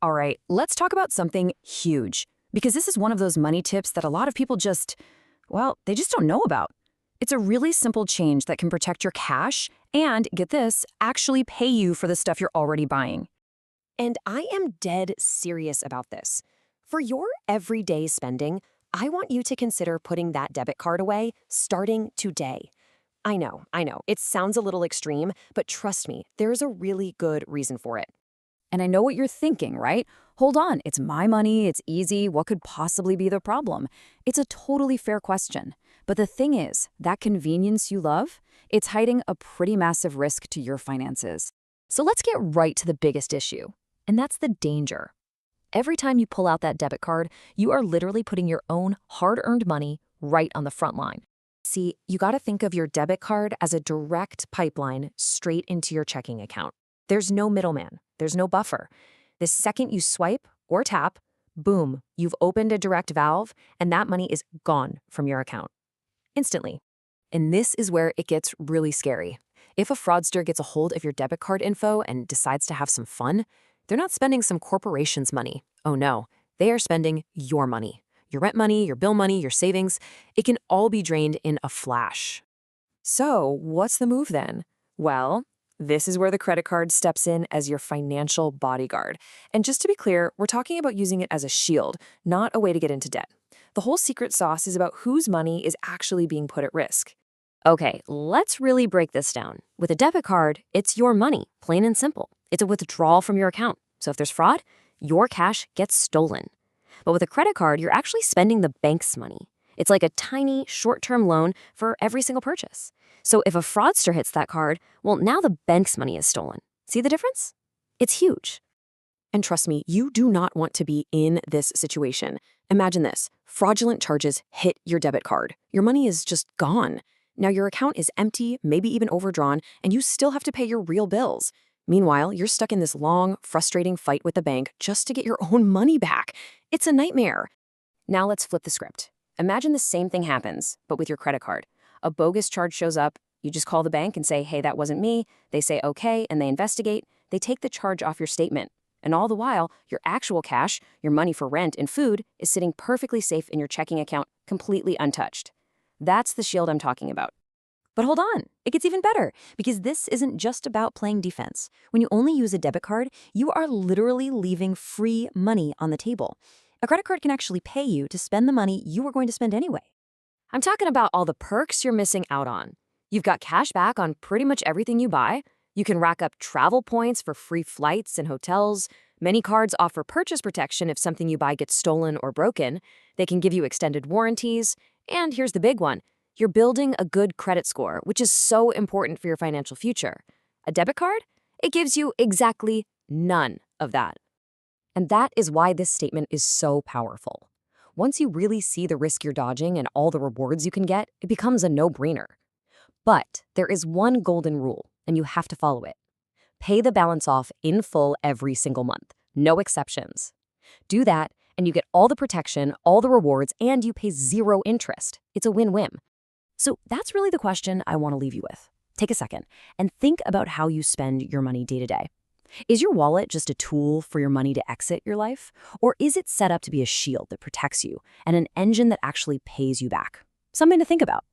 All right, let's talk about something huge, because this is one of those money tips that a lot of people they just don't know about. It's a really simple change that can protect your cash and, get this, actually pay you for the stuff you're already buying. And I am dead serious about this. For your everyday spending, I want you to consider putting that debit card away starting today. I know, it sounds a little extreme, but trust me, there's a really good reason for it. And I know what you're thinking, right? Hold on, it's my money, it's easy, what could possibly be the problem? It's a totally fair question. But the thing is, that convenience you love, it's hiding a pretty massive risk to your finances. So let's get right to the biggest issue, and that's the danger. Every time you pull out that debit card, you are literally putting your own hard-earned money right on the front line. See, you gotta think of your debit card as a direct pipeline straight into your checking account. There's no middleman, there's no buffer. The second you swipe or tap, boom, you've opened a direct valve, and that money is gone from your account instantly. And this is where it gets really scary. If a fraudster gets a hold of your debit card info and decides to have some fun, they're not spending some corporation's money. Oh no, they are spending your money. Your rent money, your bill money, your savings. It can all be drained in a flash. So, what's the move then? Well, this is where the credit card steps in as your financial bodyguard. And just to be clear, we're talking about using it as a shield, not a way to get into debt. The whole secret sauce is about whose money is actually being put at risk. Okay, let's really break this down. With a debit card, it's your money, plain and simple. It's a withdrawal from your account. So if there's fraud, your cash gets stolen. But with a credit card, you're actually spending the bank's money. It's like a tiny, short-term loan for every single purchase. So if a fraudster hits that card, well, now the bank's money is stolen. See the difference? It's huge. And trust me, you do not want to be in this situation. Imagine this. Fraudulent charges hit your debit card. Your money is just gone. Now your account is empty, maybe even overdrawn, and you still have to pay your real bills. Meanwhile, you're stuck in this long, frustrating fight with the bank just to get your own money back. It's a nightmare. Now let's flip the script. Imagine the same thing happens, but with your credit card. A bogus charge shows up, you just call the bank and say, hey, that wasn't me. They say okay, and they investigate. They take the charge off your statement. And all the while, your actual cash, your money for rent and food, is sitting perfectly safe in your checking account, completely untouched. That's the shield I'm talking about. But hold on, it gets even better, because this isn't just about playing defense. When you only use a debit card, you are literally leaving free money on the table. A credit card can actually pay you to spend the money you were going to spend anyway. I'm talking about all the perks you're missing out on. You've got cash back on pretty much everything you buy. You can rack up travel points for free flights and hotels. Many cards offer purchase protection if something you buy gets stolen or broken. They can give you extended warranties. And here's the big one. You're building a good credit score, which is so important for your financial future. A debit card? It gives you exactly none of that. And that is why this statement is so powerful. Once you really see the risk you're dodging and all the rewards you can get, it becomes a no-brainer. But there is one golden rule, and you have to follow it. Pay the balance off in full every single month. No exceptions. Do that, and you get all the protection, all the rewards, and you pay zero interest. It's a win-win. So that's really the question I want to leave you with. Take a second and think about how you spend your money day to day. Is your wallet just a tool for your money to exit your life? Or is it set up to be a shield that protects you and an engine that actually pays you back? Something to think about.